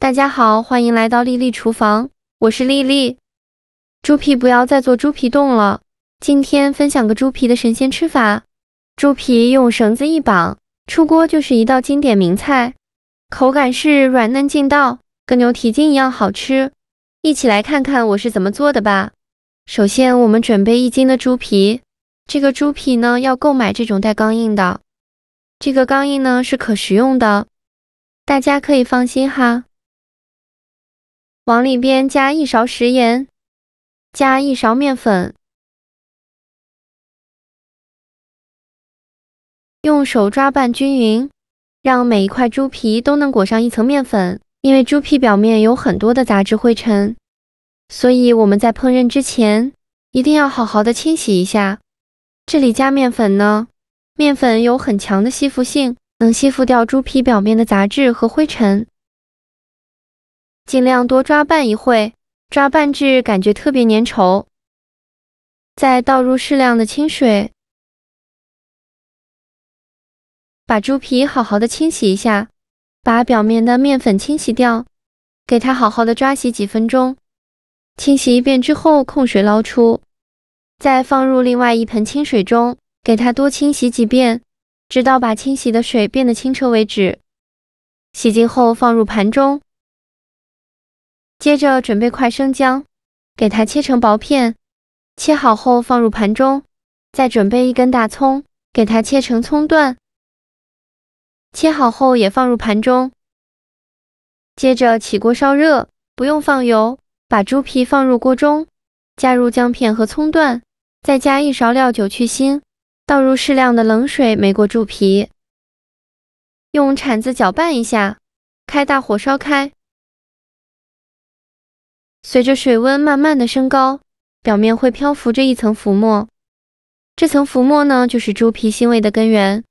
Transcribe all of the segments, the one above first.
大家好，欢迎来到丽丽厨房，我是丽丽。猪皮不要再做猪皮冻了，今天分享个猪皮的神仙吃法。猪皮用绳子一绑，出锅就是一道经典名菜，口感是软嫩劲道，跟牛蹄筋一样好吃。一起来看看我是怎么做的吧。首先我们准备1斤的猪皮，这个猪皮呢要购买这种带钢印的，这个钢印呢是可食用的，大家可以放心哈。往里边加1勺食盐，加1勺面粉，用手抓拌均匀，让每一块猪皮都能裹上一层面粉。因为猪皮表面有很多的杂质灰尘，所以我们在烹饪之前一定要好好的清洗一下。这里加面粉呢，面粉有很强的吸附性，能吸附掉猪皮表面的杂质和灰尘。尽量多抓拌一会，抓拌至感觉特别粘稠。再倒入适量的清水，把猪皮好好的清洗一下，把表面的面粉清洗掉，给它好好的抓洗几分钟。清洗一遍之后控水捞出，再放入另外一盆清水中，给它多清洗几遍，直到把清洗的水变得清澈为止。洗净后放入盘中。接着准备块生姜，给它切成薄片，切好后放入盘中。再准备1根大葱，给它切成葱段，切好后也放入盘中。接着起锅烧热，不用放油，把猪皮放入锅中，加入姜片和葱段，再加1勺料酒去腥，倒入适量的冷水没过猪皮，用铲子搅拌一下，开大火烧开。随着水温慢慢的升高，表面会漂浮着一层浮沫，这层浮沫呢就是猪皮腥味的根源。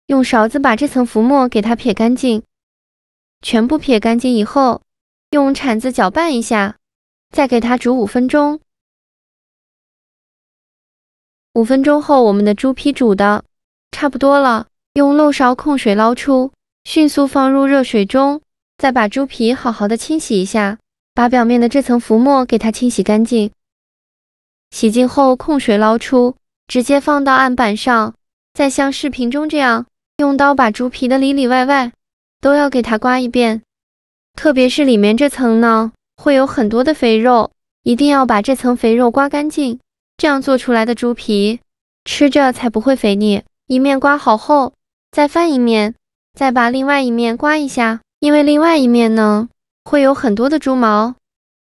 用勺子把这层浮沫给它撇干净，全部撇干净以后，用铲子搅拌一下，再给它煮5分钟。5分钟后，我们的猪皮煮的差不多了，用漏勺控水捞出，迅速放入热水中，再把猪皮好好的清洗一下，把表面的这层浮沫给它清洗干净。洗净后控水捞出，直接放到案板上，再像视频中这样，用刀把猪皮的里里外外都要给它刮一遍，特别是里面这层呢，会有很多的肥肉，一定要把这层肥肉刮干净，这样做出来的猪皮吃着才不会肥腻。一面刮好后，再翻一面，再把另外一面刮一下，因为另外一面呢，会有很多的猪毛，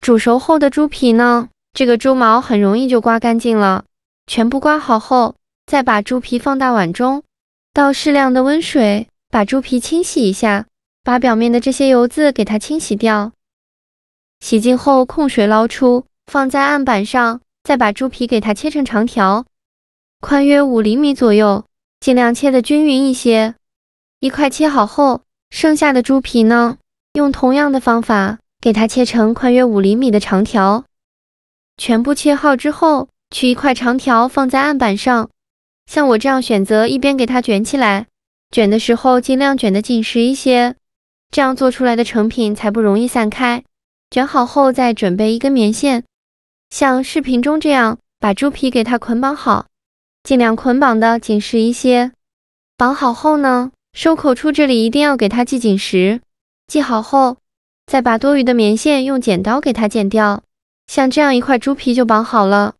煮熟后的猪皮呢，这个猪毛很容易就刮干净了。全部刮好后，再把猪皮放大碗中，倒适量的温水，把猪皮清洗一下，把表面的这些油渍给它清洗掉。洗净后控水捞出，放在案板上，再把猪皮给它切成长条，宽约5厘米左右，尽量切得均匀一些。一块切好后，剩下的猪皮呢，用同样的方法给它切成宽约5厘米的长条。全部切好之后，取一块长条放在案板上，像我这样选择一边给它卷起来，卷的时候尽量卷得紧实一些，这样做出来的成品才不容易散开。卷好后再准备1根棉线，像视频中这样把猪皮给它捆绑好，尽量捆绑的紧实一些。绑好后呢，收口处这里一定要给它系紧实。系好后，再把多余的棉线用剪刀给它剪掉，像这样一块猪皮就绑好了。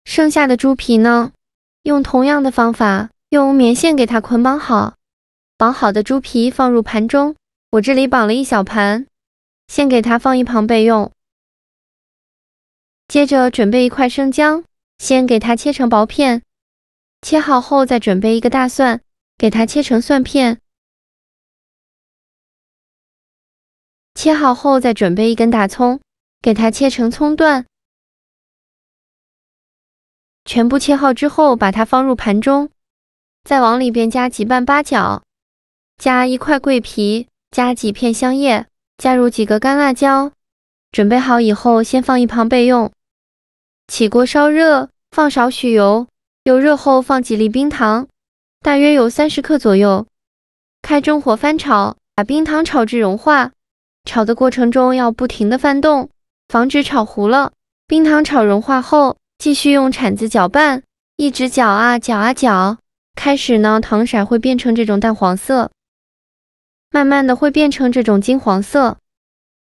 剩下的猪皮呢，用同样的方法，用棉线给它捆绑好。绑好的猪皮放入盘中，我这里绑了1小盘，先给它放一旁备用。接着准备1块生姜，先给它切成薄片，切好后再准备1个大蒜，给它切成蒜片。切好后再准备1根大葱，给它切成葱段。全部切好之后，把它放入盘中，再往里边加几瓣八角，加1块桂皮，加几片香叶，加入几个干辣椒。准备好以后，先放一旁备用。起锅烧热，放少许油，油热后放几粒冰糖，大约有30克左右。开中火翻炒，把冰糖炒至融化，炒的过程中要不停的翻动，防止炒糊了。冰糖炒融化后，继续用铲子搅拌，一直搅啊搅啊搅。开始呢，糖色会变成这种淡黄色，慢慢的会变成这种金黄色，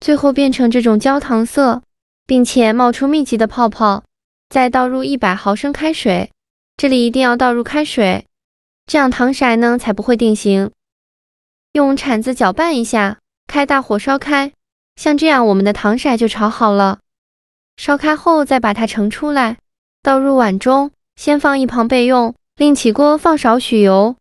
最后变成这种焦糖色，并且冒出密集的泡泡。再倒入100毫升开水，这里一定要倒入开水，这样糖色呢才不会定型。用铲子搅拌一下，开大火烧开，像这样我们的糖色就炒好了。烧开后再把它盛出来，倒入碗中，先放一旁备用。另起锅放少许油，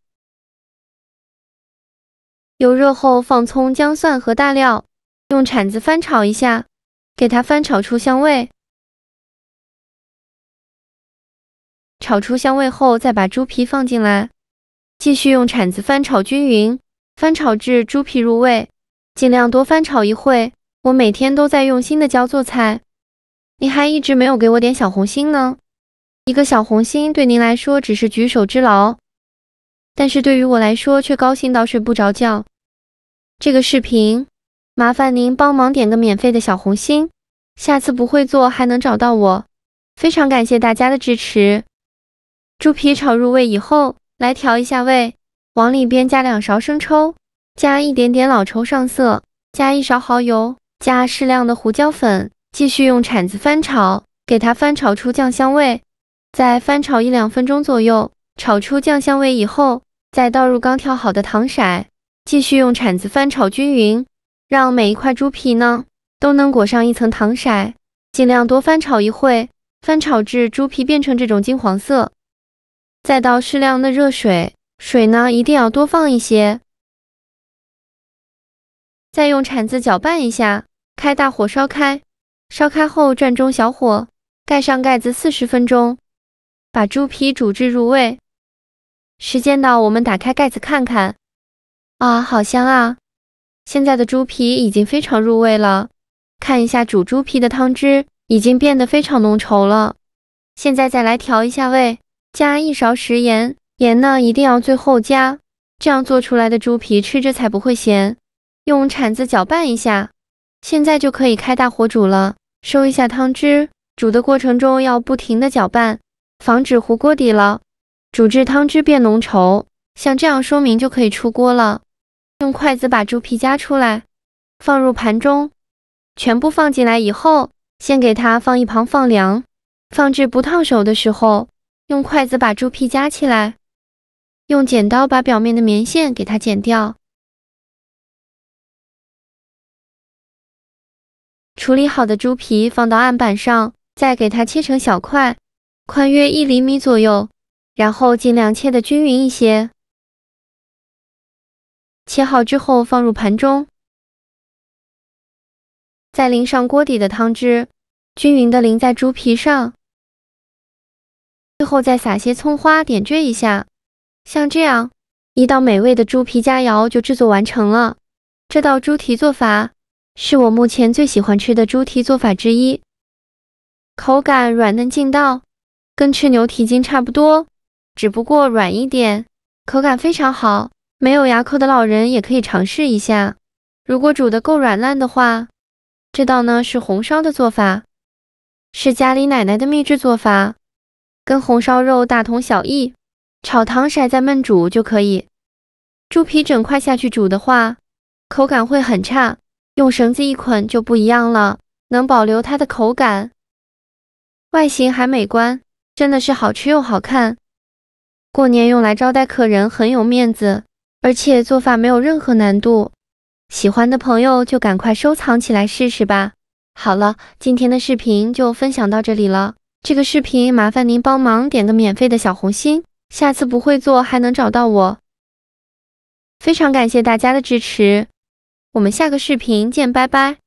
油热后放葱、姜、蒜和大料，用铲子翻炒一下，给它翻炒出香味。炒出香味后，再把猪皮放进来，继续用铲子翻炒均匀，翻炒至猪皮入味，尽量多翻炒一会。我每天都在用心的教做菜，你还一直没有给我点小红心呢。一个小红心对您来说只是举手之劳，但是对于我来说却高兴到睡不着觉。这个视频，麻烦您帮忙点个免费的小红心，下次不会做还能找到我。非常感谢大家的支持。猪皮炒入味以后，来调一下味，往里边加2勺生抽，加一点点老抽上色，加1勺蚝油，加适量的胡椒粉，继续用铲子翻炒，给它翻炒出酱香味。再翻炒1-2分钟左右，炒出酱香味以后，再倒入刚调好的糖色，继续用铲子翻炒均匀，让每一块猪皮呢都能裹上一层糖色，尽量多翻炒一会，翻炒至猪皮变成这种金黄色。再倒适量的热水，水呢一定要多放一些。再用铲子搅拌一下，开大火烧开，烧开后转中小火，盖上盖子40分钟。把猪皮煮至入味，时间到，我们打开盖子看看。啊，好香啊！现在的猪皮已经非常入味了。看一下煮猪皮的汤汁，已经变得非常浓稠了。现在再来调一下味，加1勺食盐，盐呢一定要最后加，这样做出来的猪皮吃着才不会咸。用铲子搅拌一下，现在就可以开大火煮了。收一下汤汁，煮的过程中要不停的搅拌。防止糊锅底了，煮至汤汁变浓稠，像这样说明就可以出锅了。用筷子把猪皮夹出来，放入盘中，全部放进来以后，先给它放一旁放凉，放置不烫手的时候，用筷子把猪皮夹起来，用剪刀把表面的棉线给它剪掉。处理好的猪皮放到案板上，再给它切成小块。宽约1厘米左右，然后尽量切得均匀一些。切好之后放入盘中，再淋上锅底的汤汁，均匀的淋在猪皮上，最后再撒些葱花点缀一下。像这样，一道美味的猪皮佳肴就制作完成了。这道猪蹄做法是我目前最喜欢吃的猪蹄做法之一，口感软嫩劲道。跟吃牛蹄筋差不多，只不过软一点，口感非常好。没有牙口的老人也可以尝试一下。如果煮得够软烂的话，这道呢是红烧的做法，是家里奶奶的秘制做法，跟红烧肉大同小异。炒糖色再焖煮就可以。猪皮整块下去煮的话，口感会很差，用绳子一捆就不一样了，能保留它的口感，外形还美观。真的是好吃又好看，过年用来招待客人很有面子，而且做法没有任何难度。喜欢的朋友就赶快收藏起来试试吧。好了，今天的视频就分享到这里了。这个视频麻烦您帮忙点个免费的小红心，下次不会做还能找到我。非常感谢大家的支持，我们下个视频见，拜拜。